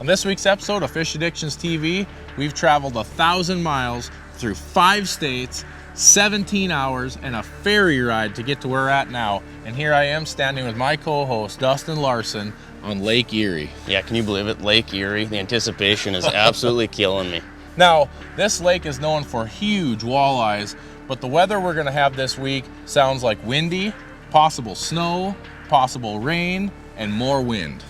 On this week's episode of Fish Addictions TV, we've traveled 1,000 miles through 5 states, 17 hours, and a ferry ride to get to where we're at now. And here I am standing with my co-host, Dustin Larson, on Lake Erie. Yeah, can you believe it? Lake Erie. The anticipation is absolutely killing me. Now, this lake is known for huge walleyes, but the weather we're gonna have this week sounds like windy, possible snow, possible rain, and more wind.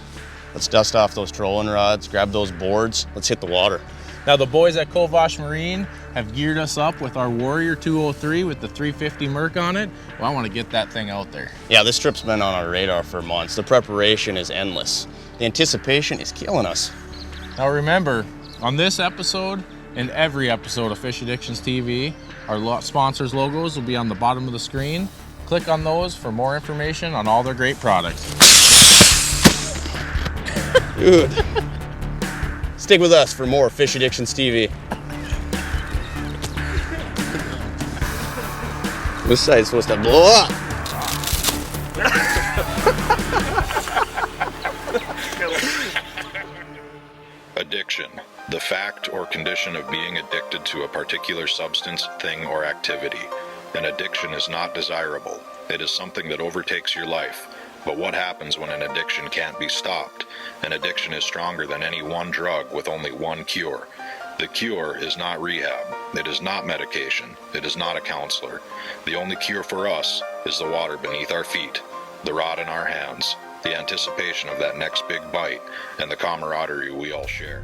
Let's dust off those trolling rods, grab those boards, let's hit the water. Now the boys at Kovash Marine have geared us up with our Warrior 203 with the 350 Merc on it. Well, I want to get that thing out there. Yeah, this trip's been on our radar for months. The preparation is endless. The anticipation is killing us. Now remember, on this episode and every episode of Fish Addictions TV, our sponsors' logos will be on the bottom of the screen. Click on those for more information on all their great products. Dude. Stick with us for more Fish Addictions TV. This side's supposed to blow up. Addiction, the fact or condition of being addicted to a particular substance, thing, or activity. An addiction is not desirable. It is something that overtakes your life. But what happens when an addiction can't be stopped? An addiction is stronger than any one drug with only one cure. The cure is not rehab. It is not medication. It is not a counselor. The only cure for us is the water beneath our feet, the rod in our hands, the anticipation of that next big bite, and the camaraderie we all share.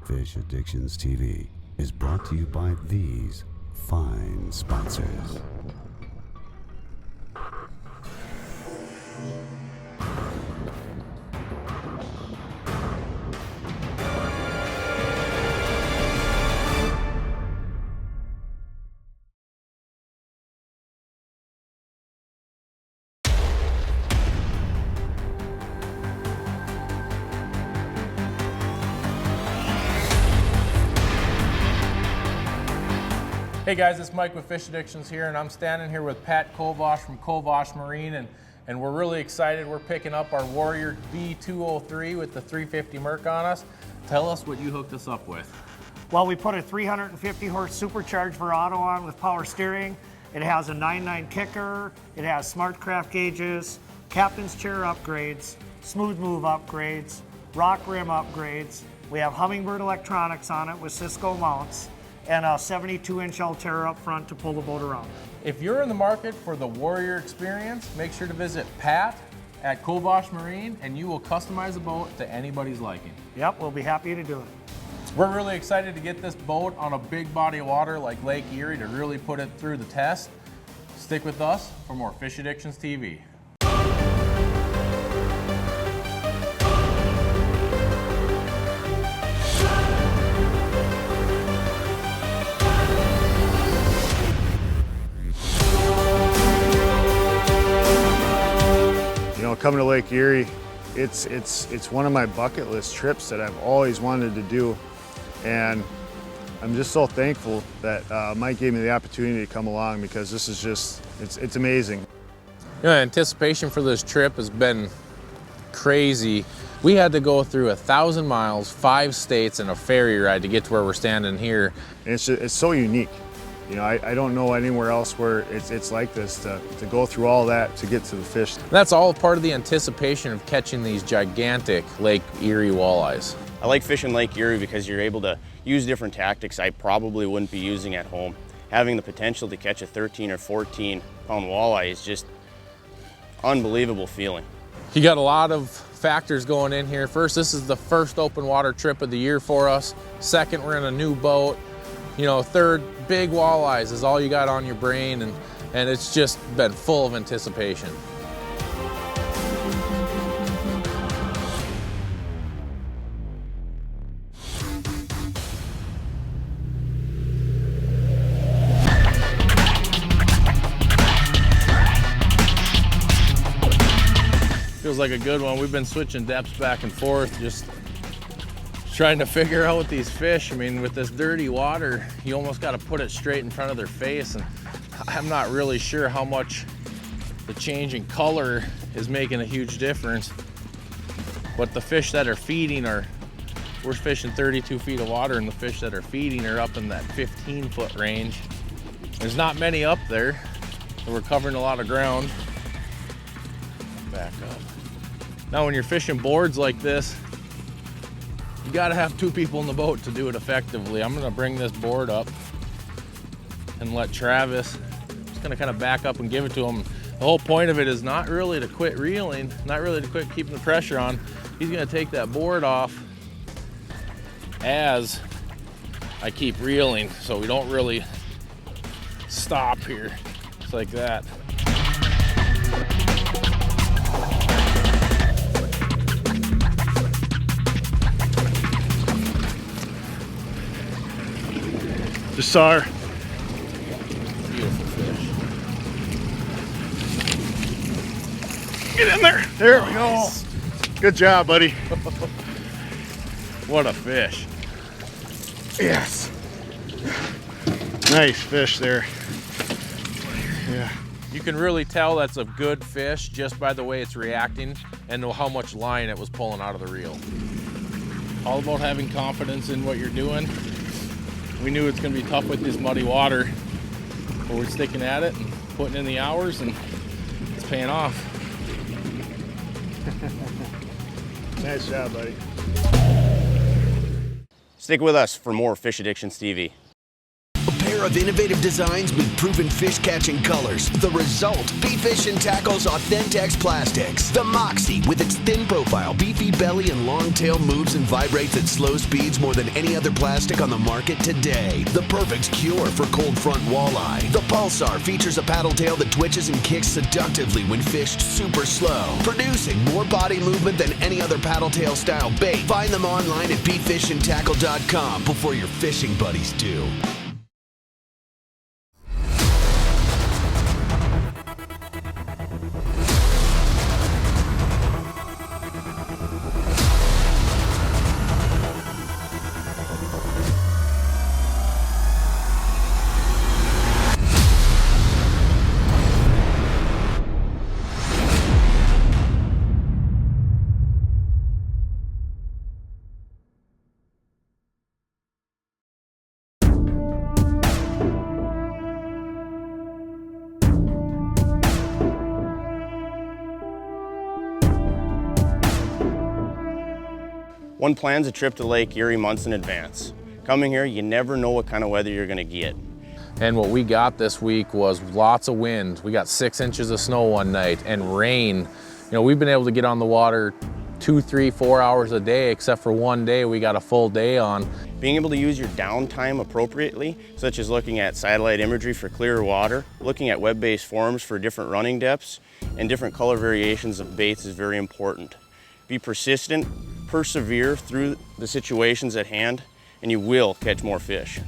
Fish Addictions TV is brought to you by these fine sponsors. Hey guys, it's Mike with Fish Addictions here, and I'm standing here with Pat Kovash from Kovash Marine, and we're really excited. We're picking up our Warrior B203 with the 350 Merc on us. Tell us what you hooked us up with. Well, we put a 350 horse supercharged Verado on with power steering. It has a 9.9 kicker. It has SmartCraft gauges, captain's chair upgrades, smooth move upgrades, rock rim upgrades. We have Humminbird electronics on it with Cisco mounts, and a 72-inch Altera up front to pull the boat around. If you're in the market for the Warrior experience, make sure to visit Pat at Kovash Marine, and you will customize the boat to anybody's liking. Yep, we'll be happy to do it. We're really excited to get this boat on a big body of water like Lake Erie to really put it through the test. Stick with us for more Fish Addictions TV. Coming to Lake Erie, it's one of my bucket list trips that I've always wanted to do, and I'm just so thankful that Mike gave me the opportunity to come along, because this is just, it's amazing. You know, anticipation for this trip has been crazy. We had to go through 1,000 miles, 5 states, and a ferry ride to get to where we're standing here. And it's so unique. You know, I don't know anywhere else where it's like this, to go through all that to get to the fish. That's all part of the anticipation of catching these gigantic Lake Erie walleyes. I like fishing Lake Erie because you're able to use different tactics I probably wouldn't be using at home. Having the potential to catch a 13 or 14 pound walleye is just unbelievable feeling. You got a lot of factors going in here. First, this is the first open water trip of the year for us. Second, we're in a new boat. you know, third big walleyes is all you got on your brain, and it's just been full of anticipation. Feels like a good one. We've been switching depths back and forth, just trying to figure out these fish. I mean, with this dirty water, you almost got to put it straight in front of their face, and I'm not really sure how much the change in color is making a huge difference. But the fish that are feeding we're fishing 32 feet of water, and the fish that are feeding are up in that 15-foot range. There's not many up there, so we're covering a lot of ground. Back up. Now when you're fishing boards like this, you gotta have two people in the boat to do it effectively. I'm gonna bring this board up and let Travis, just gonna kind of back up and give it to him. The whole point of it is not really to quit reeling, not really to quit keeping the pressure on. He's gonna take that board off as I keep reeling, so we don't really stop here. Just like that. Just saw her. Beautiful fish. Get in there. There we go. Good job, buddy. What a fish. Yes. Nice fish there. Yeah. You can really tell that's a good fish just by the way it's reacting and how much line it was pulling out of the reel. All about having confidence in what you're doing. We knew it's going to be tough with this muddy water, but we're sticking at it and putting in the hours, and it's paying off. Nice job, buddy. Stick with us for more Fish Addictions TV. A pair of innovative designs with proven fish-catching colors. The result, Beefish and Tackle's Authentex Plastics. The Moxie, with its thin profile, beefy belly, and long tail, moves and vibrates at slow speeds more than any other plastic on the market today. The perfect cure for cold front walleye. The Pulsar features a paddle tail that twitches and kicks seductively when fished super slow, producing more body movement than any other paddle tail style bait. Find them online at beefishandtackle.com before your fishing buddies do. One plans a trip to Lake Erie months in advance. Coming here, you never know what kind of weather you're gonna get. And what we got this week was lots of wind. We got 6 inches of snow one night and rain. You know, we've been able to get on the water 2, 3, 4 hours a day, except for one day we got a full day on. Being able to use your downtime appropriately, such as looking at satellite imagery for clearer water, looking at web-based forums for different running depths, and different color variations of baits is very important. Be persistent, persevere through the situations at hand, and you will catch more fish.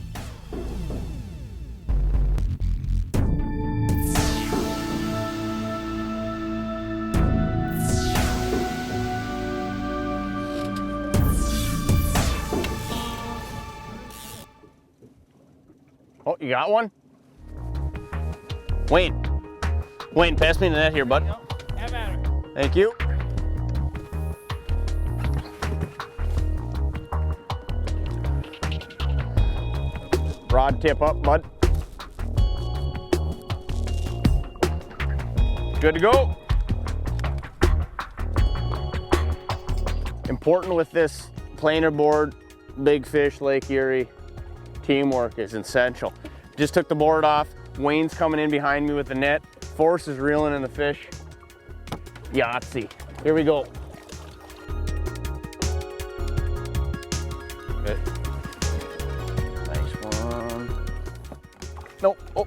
Oh, you got one? Wayne, pass me the net here, bud. Have at her. Thank you. Rod tip up, bud. Good to go. Important with this planer board, big fish, Lake Erie, teamwork is essential. Just took the board off. Wayne's coming in behind me with the net. Force is reeling in the fish. Yahtzee. Here we go. Good. Nice one. Nope. Oh.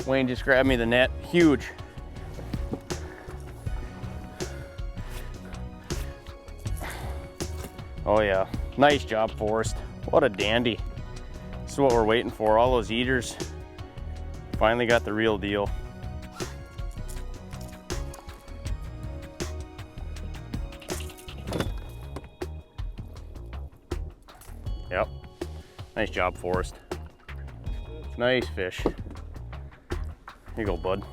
Wayne just grabbed me the net. Huge. Oh yeah, nice job, Forrest. What a dandy. This is what we're waiting for. All those eaters finally got the real deal. Yep. Nice job, Forrest. Nice fish. Here you go, bud.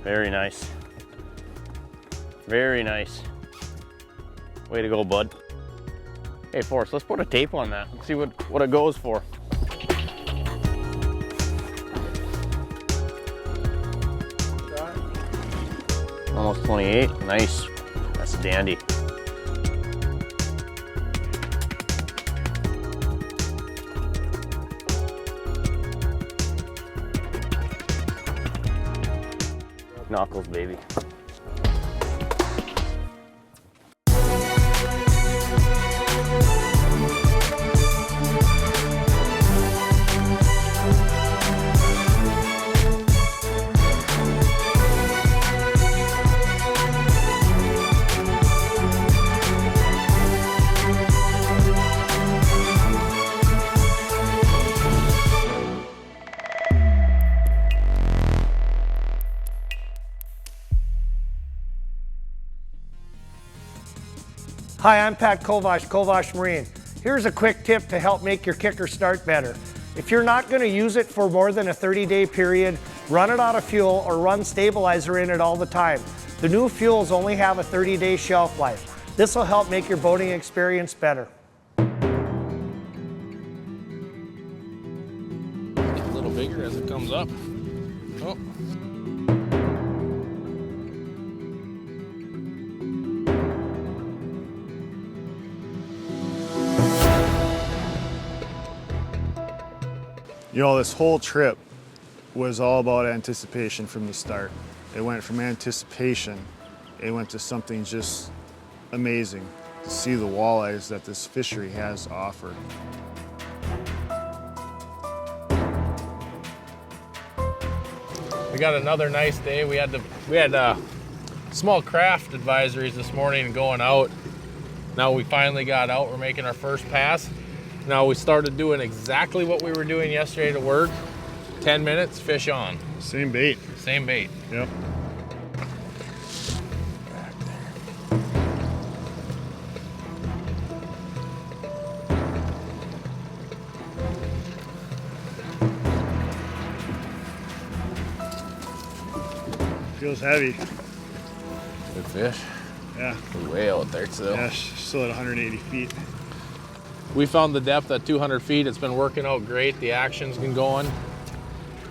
Very nice. Very nice. Way to go, bud. Hey, Forrest, let's put a tape on that. Let's see what it goes for. Almost 28. Nice. That's dandy. Knuckles, baby. Hi, I'm Pat Kovash, Kovash Marine. Here's a quick tip to help make your kicker start better. If you're not going to use it for more than a 30-day period, run it out of fuel or run stabilizer in it all the time. The new fuels only have a 30-day shelf life. This will help make your boating experience better. Get a little bigger as it comes up. Oh. You know, this whole trip was all about anticipation from the start. It went from anticipation, it went to something just amazing to see the walleyes that this fishery has to offer. We got another nice day. We had small craft advisories this morning going out. Now we finally got out. We're making our first pass. Now we started doing exactly what we were doing yesterday to work. 10 minutes, fish on. Same bait. Same bait. Yep. Feels heavy. Good fish. Yeah. Way out there too. Yeah, still at 180 feet. We found the depth at 200 feet. It's been working out great. The action's been going,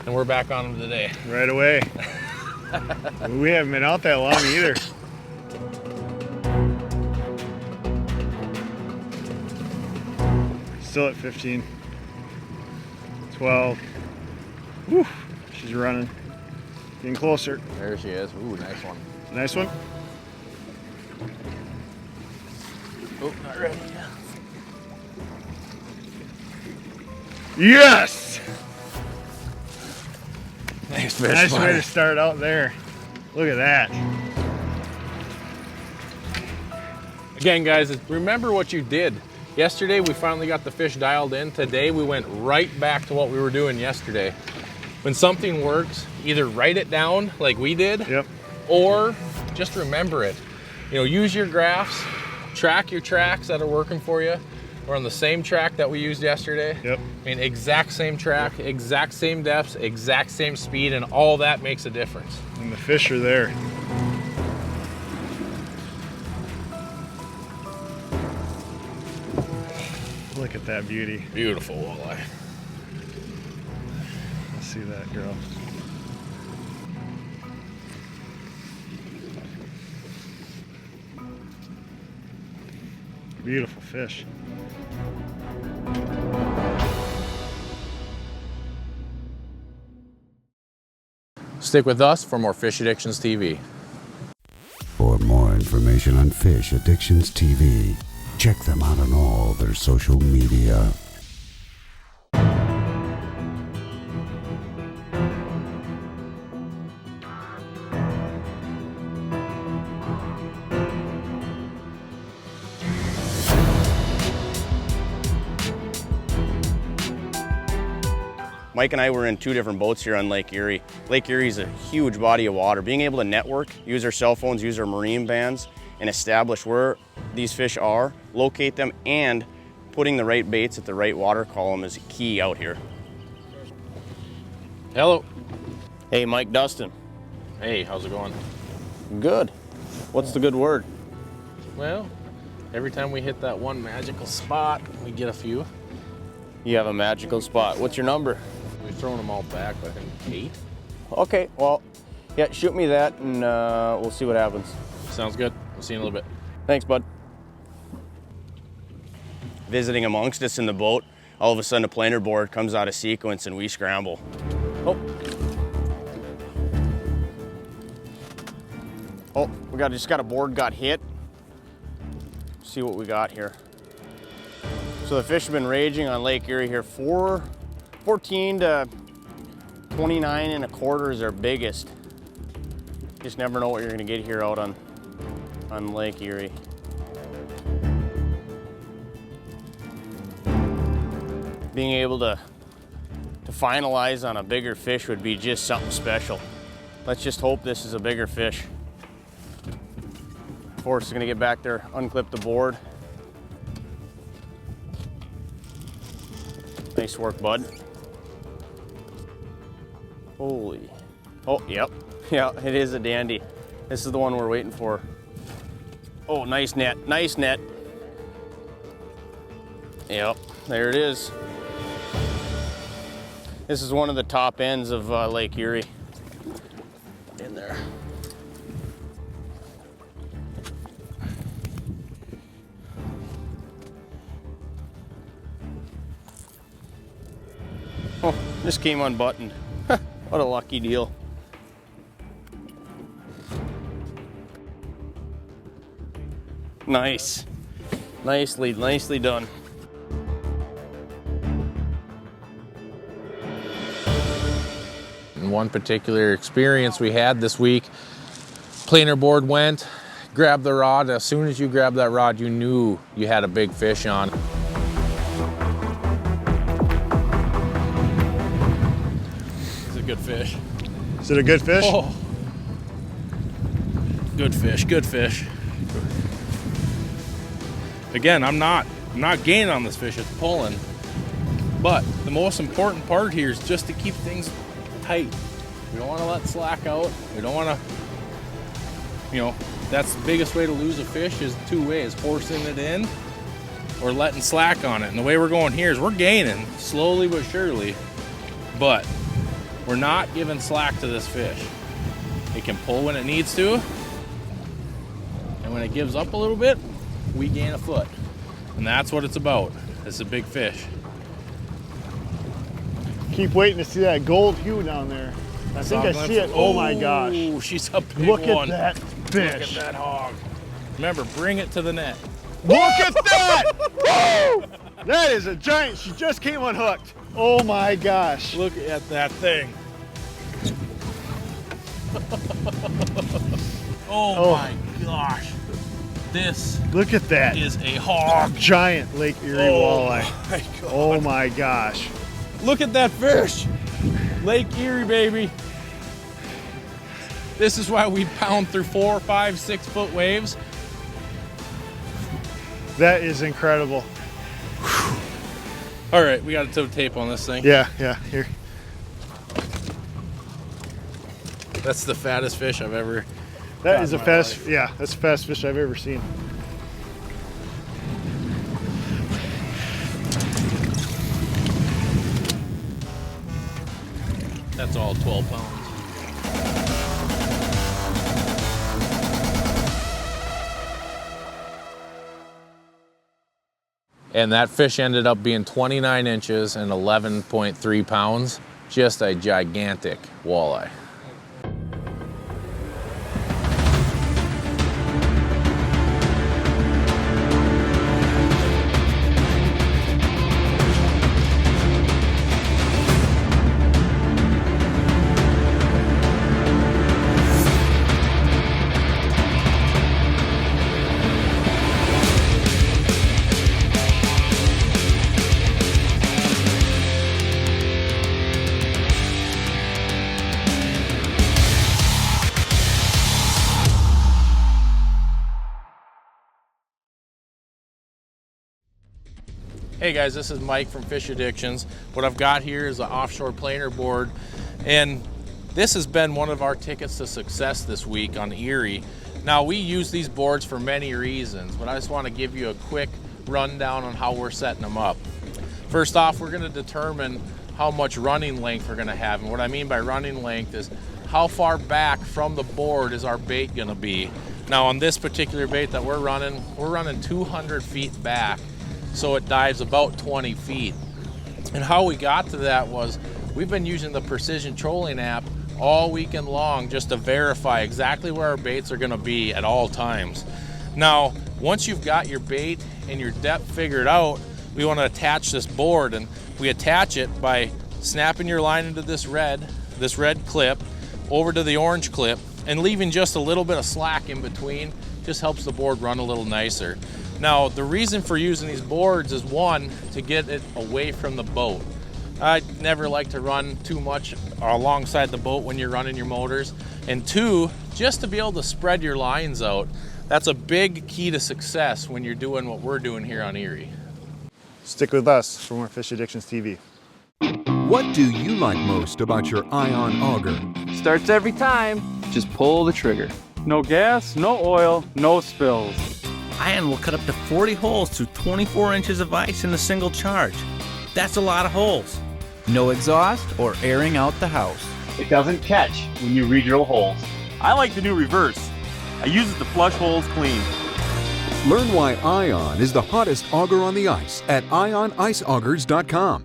and we're back on them today. Right away. We haven't been out that long either. Still at 15. 12. Woo, she's running. Getting closer. There she is. Ooh, nice one. Nice one. Oh, not ready yet. Yes! Nice fish. Nice buddy. way to start out there. Look at that. Again, guys, remember what you did. Yesterday, we finally got the fish dialed in. Today, we went right back to what we were doing yesterday. When something works, either write it down like we did, Yep. or just remember it. You know, use your graphs, track your tracks that are working for you. We're on the same track that we used yesterday. Yep. I mean, exact same track, exact same depths, exact same speed, and all that makes a difference. And the fish are there. Look at that beauty. Beautiful walleye. Let's see that girl. Beautiful fish. Stick with us for more Fish Addictions TV. For more information on Fish Addictions TV, Check them out on all their social media. Mike and I were in 2 different boats here on Lake Erie. Lake Erie is a huge body of water. Being able to network, use our cell phones, use our marine bands, and establish where these fish are, locate them, and putting the right baits at the right water column is key out here. Hello. Hey, Mike, Dustin. Hey, how's it going? Good. What's the good word? Well, every time we hit that one magical spot, we get a few. You have a magical spot. What's your number? We've thrown them all back, I think 8. Okay, well, yeah, shoot me that and we'll see what happens. Sounds good. We'll see you in a little bit. Thanks, bud. Visiting amongst us in the boat, all of a sudden a planer board comes out of sequence and we scramble. Oh, we just got a board got hit. See what we got here. So the fish have been raging on Lake Erie here. 14 to 29 and a quarter is our biggest. Just never know what you're gonna get here out on Lake Erie. Being able to finalize on a bigger fish would be just something special. Let's just hope this is a bigger fish. Forrest is gonna get back there, unclip the board. Nice work, bud. Holy. Oh, yep. Yeah, it is a dandy. This is the one we're waiting for. Oh, nice net, nice net. Yep, there it is. This is one of the top ends of Lake Erie. In there. Oh, just came unbuttoned. What a lucky deal. Nice. Nicely done. In one particular experience we had this week, planer board went, grabbed the rod. As soon as you grabbed that rod, you knew you had a big fish on. It's a good fish. Is it a good fish? Oh. Good fish, good fish. Again, I'm not gaining on this fish, it's pulling. But the most important part here is just to keep things tight. We don't want to let slack out. We don't want to, that's the biggest way to lose a fish is 2 ways, forcing it in or letting slack on it. And the way we're going here is we're gaining slowly but surely, but we're not giving slack to this fish. It can pull when it needs to, and when it gives up a little bit, we gain a foot. And that's what it's about. It's a big fish. Keep waiting to see that gold hue down there. I think I see it. Oh my gosh. She's a big Look one. at that fish. Look at that hog. Remember, bring it to the net. Look at that! Woo! That is a giant. She just came unhooked. Oh my gosh. Look at that thing. Oh my gosh. This Look at that. is a hog. Giant Lake Erie walleye. My God. Oh my gosh. Look at that fish. Lake Erie, baby. This is why we pound through 4, 5, 6 foot waves. That is incredible. All right, we got to tow tape on this thing. Yeah, here. That's the fattest fish I've ever. That is the my fast, life. yeah, that's the fastest fish I've ever seen. That's all 12 pounds. And that fish ended up being 29 inches and 11.3 pounds. Just a gigantic walleye. Hey guys, this is Mike from Fish Addictions. What I've got here is an offshore planer board, and this has been one of our tickets to success this week on Erie. Now, we use these boards for many reasons, but I just want to give you a quick rundown on how we're setting them up. First off, we're going to determine how much running length we're going to have, and what I mean by running length is how far back from the board is our bait going to be. Now, on this particular bait that we're running 200 feet back, so it dives about 20 feet. And how we got to that was we've been using the Precision Trolling app all weekend long just to verify exactly where our baits are going to be at all times. Now, once you've got your bait and your depth figured out, we want to attach this board, and we attach it by snapping your line into this red clip over to the orange clip and leaving just a little bit of slack in between. Just helps the board run a little nicer. Now, the reason for using these boards is, one, to get it away from the boat. I never like to run too much alongside the boat when you're running your motors. And two, just to be able to spread your lines out. That's a big key to success when you're doing what we're doing here on Erie. Stick with us for more Fish Addictions TV. What do you like most about your Ion auger? Starts every time. Just pull the trigger. No gas, no oil, no spills. Ion will cut up to 40 holes through 24 inches of ice in a single charge. That's a lot of holes. No exhaust or airing out the house. It doesn't catch when you re-drill holes. I like the new reverse. I use it to flush holes clean. Learn why Ion is the hottest auger on the ice at ioniceaugers.com.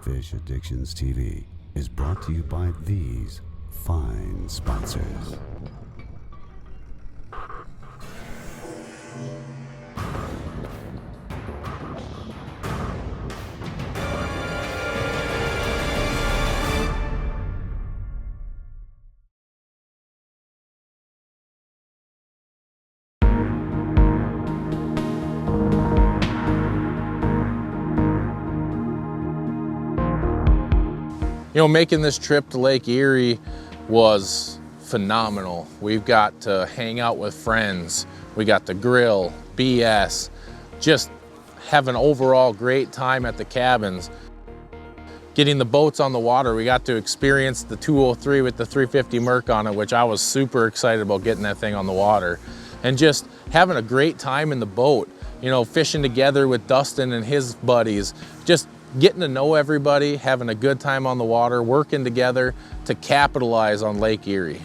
Fish Addictions TV is brought to you by these fine sponsors. You know, making this trip to Lake Erie was phenomenal. We've got to hang out with friends. We got to grill, BS, just have an overall great time at the cabins. Getting the boats on the water, we got to experience the 203 with the 350 Merc on it, which I was super excited about getting that thing on the water. And just having a great time in the boat, you know, fishing together with Dustin and his buddies, just getting to know everybody, having a good time on the water, working together to capitalize on Lake Erie.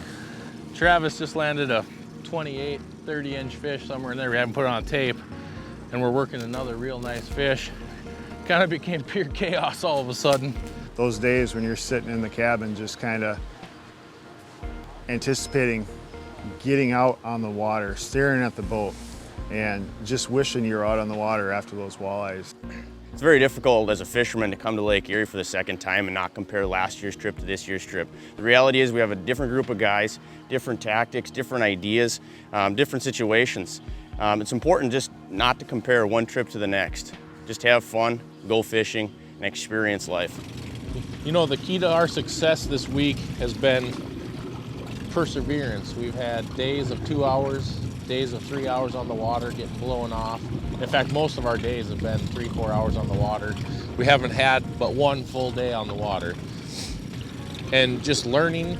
Travis just landed a 28, 30-inch fish somewhere in there. We haven't put it on tape, and we're working another real nice fish. Kind of became pure chaos all of a sudden. Those days when you're sitting in the cabin just kind of anticipating getting out on the water, staring at the boat, and just wishing you're out on the water after those walleyes. It's very difficult as a fisherman to come to Lake Erie for the second time and not compare last year's trip to this year's trip. The reality is we have a different group of guys, different tactics, different ideas, different situations. It's important just not to compare one trip to the next. Just have fun, go fishing, and experience life. You know, the key to our success this week has been perseverance. We've had days of 2 hours, days of 3 hours on the water getting blown off. In fact, most of our days have been 3-4 hours on the water. We haven't had but one full day on the water. And just learning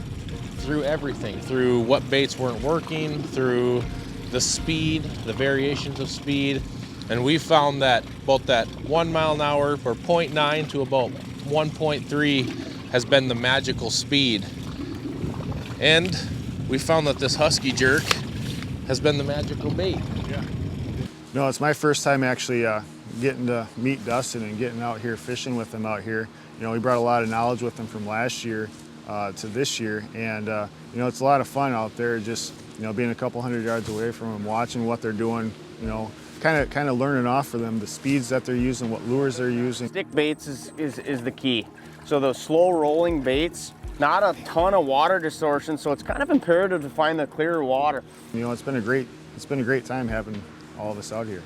through everything, through what baits weren't working, through the speed, the variations of speed. And we found that about that 1 mile an hour or 0.9 to about 1.3 has been the magical speed. And we found that this husky jerk has been the magical bait. Yeah. No, it's my first time actually getting to meet Dustin and getting out here fishing with him out here. You know, he brought a lot of knowledge with him from last year to this year, and you know, it's a lot of fun out there, just, you know, being a couple hundred yards away from them, watching what they're doing, you know, kind of learning off for them, the speeds that they're using, what lures they're using. Stick baits is the key. So those slow rolling baits, not a ton of water distortion, so it's kind of imperative to find the clearer water. You know, it's been a great time having all of us out here.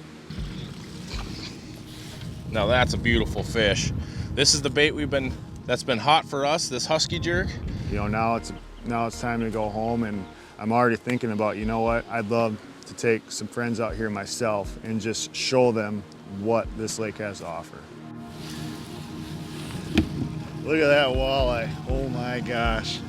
Now that's a beautiful fish. This is the bait that's been hot for us, this husky jerk. You know, now it's time to go home, and I'm already thinking about, you know what, I'd love to take some friends out here myself and just show them what this lake has to offer. Look at that walleye, oh my gosh.